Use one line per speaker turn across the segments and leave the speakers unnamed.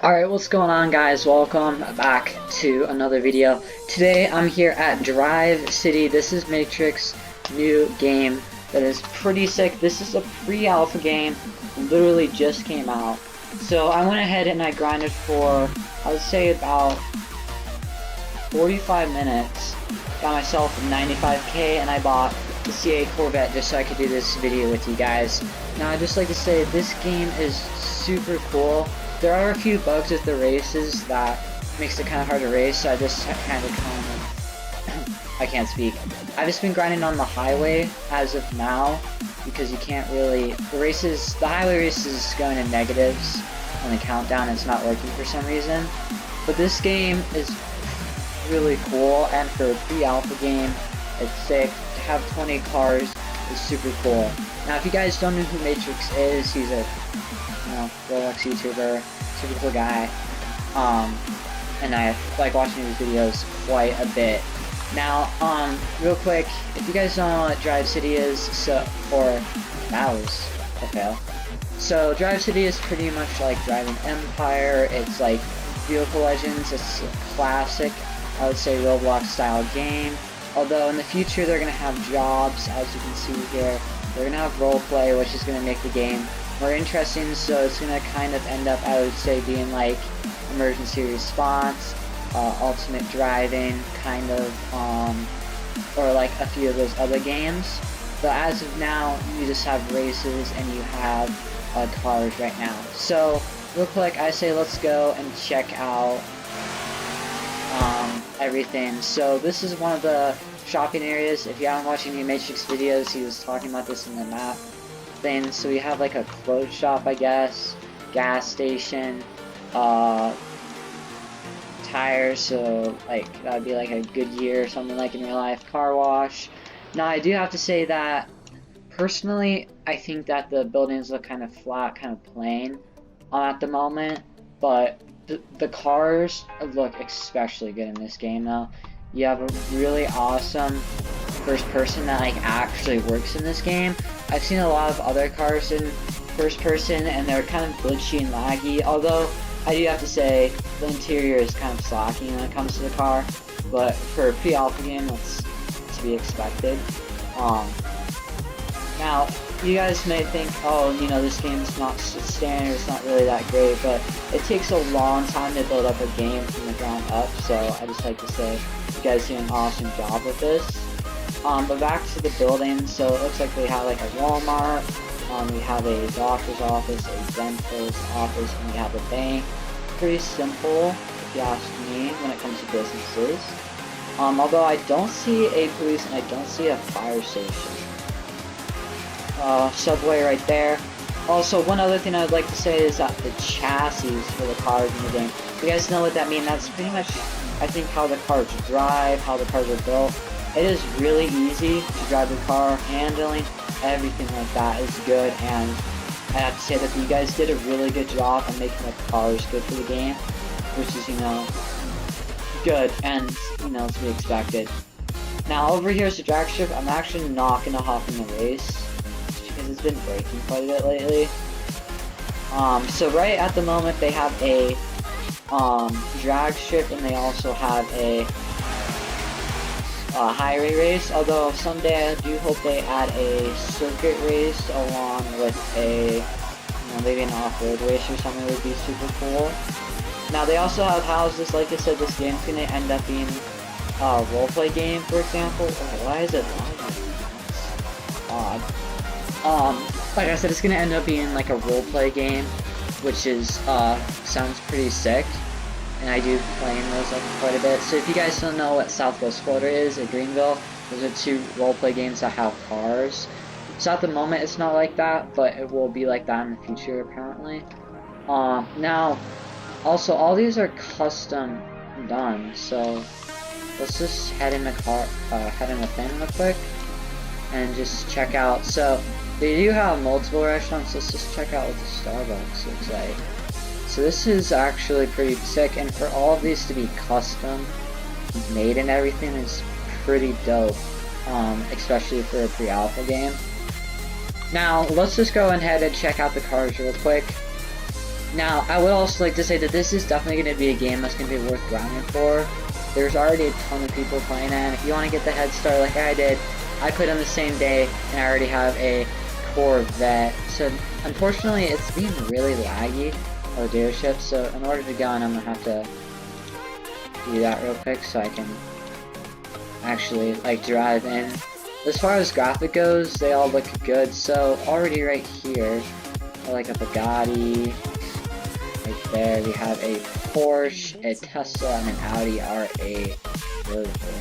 Alright, what's going on, guys? Welcome back to another video. Today I'm here at Drive City. This is Matrix new game that is pretty sick. This is a pre-alpha game, literally just came out. So I went ahead and I grinded for, I would say, about 45 minutes. Got myself 95k and I bought the C8 Corvette just so I could do this video with you guys. Now I'd just like to say this game is super cool. There are a few bugs with the races that makes it kind of hard to race, so I just kind of I can't speak. I've just been grinding on the highway as of now because you can't really, the highway race is going in negatives on the countdown and it's not working for some reason. But this game is really cool, and for a pre-alpha game, it's sick. To have 20 cars is super cool. Now if you guys don't know who Matrix is, he's a Roblox YouTuber, super cool guy, and I like watching his videos quite a bit. Now, real quick, if you guys don't know what Drive City is, that was a fail. So, Drive City is pretty much like Driving Empire. It's like Vehicle Legends. It's a classic, I would say, Roblox style game. Although in the future they're going to have jobs, as you can see here. They're going to have roleplay, which is going to make the game more interesting, so it's gonna kind of end up, I would say, being like emergency response, ultimate driving, kind of, or like a few of those other games. But as of now, you just have races and you have cars right now. So, real quick, I say let's go and check out everything. So this is one of the shopping areas. If you haven't watched any Matrix videos, he was talking about this in the map. So we have like a clothes shop, I guess, gas station, tires, so like that would be like a Goodyear or something like in real life, car wash. Now I do have to say that personally I think that the buildings look kind of flat, kind of plain at the moment, but the cars look especially good in this game though. You have a really awesome first person that like actually works in this game. I've seen a lot of other cars in first person and they're kind of glitchy and laggy, although I do have to say the interior is kind of slacking when it comes to the car, but for a pre-alpha game that's to be expected. Now you guys may think, oh, you know, this game's not standard, it's not really that great, but it takes a long time to build up a game from the ground up, so I just like to say you guys do an awesome job with this. But back to the building, so it looks like we have like a Walmart, we have a doctor's office, a dentist's office, and we have a bank. Pretty simple, if you ask me, when it comes to businesses. Although I don't see a police and I don't see a fire station. Subway right there. Also, one other thing I would like to say is that the chassis for the cars in the game, if you guys know what that means, that's pretty much, I think, how the cars drive, how the cars are built. It is really easy to drive the car, handling, everything like that is good, and I have to say that you guys did a really good job on making the cars good for the game, which is, you know, good, and, you know, to be expected. Now, over here is the drag strip. I'm actually not going to hop in the race, because it's been breaking quite a bit lately. So right at the moment, they have a, drag strip, and they also have a highway race, although someday I do hope they add a circuit race along with a, you know, maybe an off-road race or something would be super cool. Now they also have houses. Like I said, this game's gonna end up being a roleplay game, for example. Oh, why is it lagging? Odd. Like I said, it's gonna end up being like a roleplay game, which is, sounds pretty sick. And I do playing those like quite a bit. So if you guys don't know what Southwest Florida is at Greenville, those are two roleplay games that have cars. So at the moment it's not like that, but it will be like that in the future apparently. Now, also all these are custom done, so let's just head in the car, head in the thing real quick, and just check out. So they do have multiple restaurants. Let's just check out what the Starbucks looks like. So this is actually pretty sick, and for all of these to be custom made and everything is pretty dope, especially for a pre-alpha game. Now let's just go ahead and check out the cars real quick. Now, I would also like to say that this is definitely going to be a game that's going to be worth grinding for. There's already a ton of people playing it, and if you want to get the head start like I did, I put on the same day, and I already have a Corvette. So, unfortunately, it's being really laggy, our dealership, so in order to go on, I'm going to have to do that real quick so I can actually, like, drive in. As far as graphic goes, they all look good, so already right here, like a Bugatti. Right there, we have a Porsche, a Tesla, and an Audi R8. Really cool.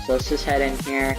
So let's just head in here.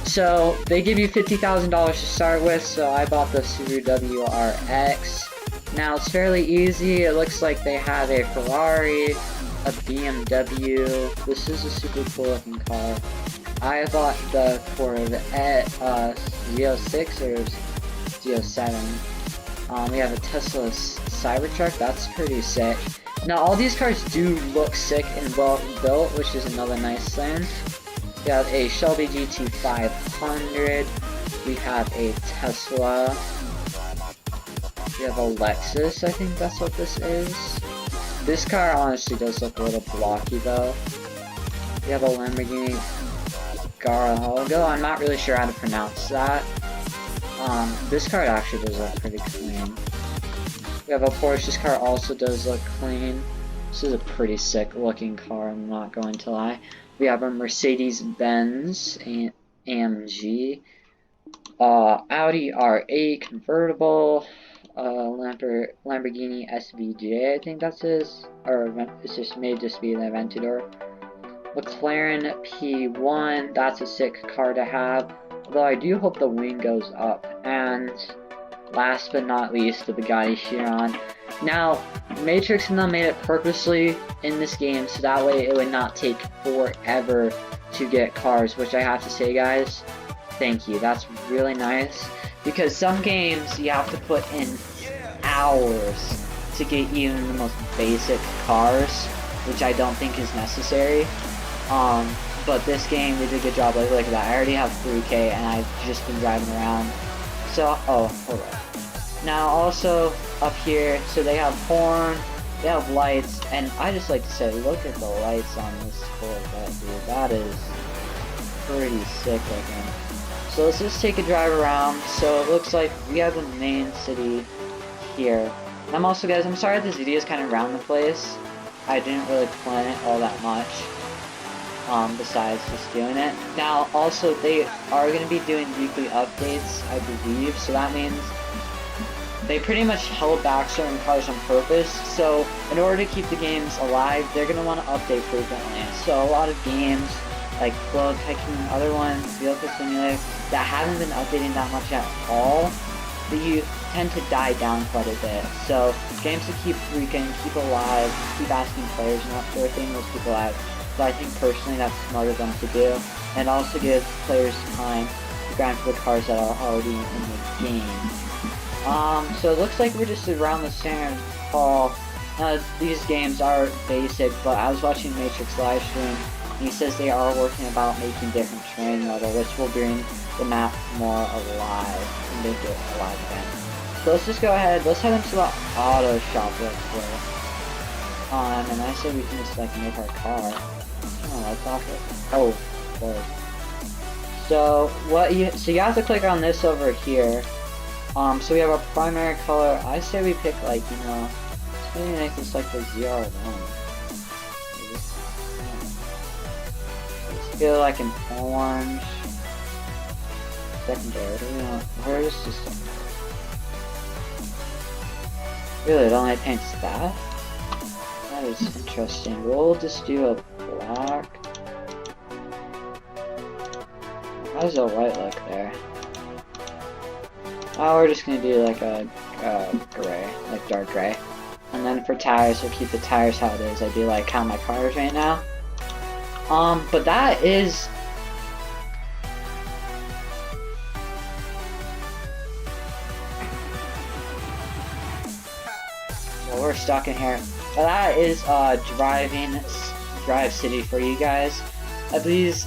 So they give you $50,000 to start with, so I bought the Subaru WRX. Now it's fairly easy. It looks like they have a Ferrari, a BMW. This is a super cool looking car. I bought the Corvette Z06 or Z07. We have a Tesla Cybertruck, that's pretty sick. Now all these cars do look sick and well built, which is another nice thing. We have a Shelby GT500, we have a Tesla, we have a Lexus, I think that's what this is. This car honestly does look a little blocky though. We have a Lamborghini Gallardo, I'm not really sure how to pronounce that. This car actually does look pretty clean. We have a Porsche, this car also does look clean. This is a pretty sick looking car, I'm not going to lie. We have a Mercedes-Benz AMG, Audi R8 convertible, Lamborghini SVJ, I think that's his, or it's just may just be the Aventador. McLaren P1, that's a sick car to have. Although I do hope the wing goes up. And last but not least, the Bugatti Chiron. Now, Matrix and them made it purposely in this game so that way it would not take forever to get cars, which I have to say, guys, thank you. That's really nice. Because some games you have to put in hours to get even the most basic cars, which I don't think is necessary. But this game, they did a good job. Like, look at that. I already have 3K, and I've just been driving around. So, oh, hold on. Now, also, up here, so they have horn, they have lights, and I just like to say, look at the lights on this Corvette, dude. That is pretty sick looking. So let's just take a drive around. So it looks like we have the main city here. And I'm also, guys, I'm sorry this video is kind of around the place. I didn't really plan it all that much. Besides just doing it. Now, also, they are going to be doing weekly updates, I believe, so that means they pretty much held back certain cars on purpose, so in order to keep the games alive, they're going to want to update frequently. So a lot of games, like Flow Tycoon and other ones, Vehicle Simulator, that haven't been updating that much at all, you tend to die down quite a bit. So games to keep freaking, keep alive, keep asking players and that sort of thing, those people out. So I think personally that's smart of them to do, and also gives players time to grind for the cars that are already in the game. So it looks like we're just around the Saturn Hall. Now these games are basic, but I was watching Matrix live stream, and he says they are working about making different terrain level, which will bring the map more alive and make it alive again. So let's just go ahead. Let's head into the auto shop real quick. And I say we can just like make our car. Oh, that's awful. Oh, boy. So you have to click on this over here. So we have our primary color. I say we pick like, you know, let's maybe make this like the ZR1. Let's get like an orange. Secondary. Where is this? Really, it only paints that? That is interesting. We'll just do a black. How does a white look there? Oh, we're just gonna do like a gray, like dark gray. And then for tires, we'll keep the tires how it is. I do like how my car is right now. But that is... Well, we're stuck in here. But that is Drive City for you guys. Please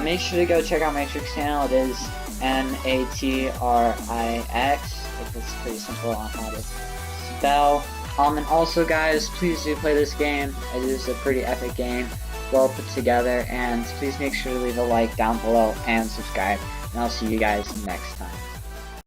make sure to go check out Matrix channel. It is Natrix. It's pretty simple on how to spell. And also guys, please do play this game. It is a pretty epic game, well put together, and please make sure to leave a like down below and subscribe, and I'll see you guys next time.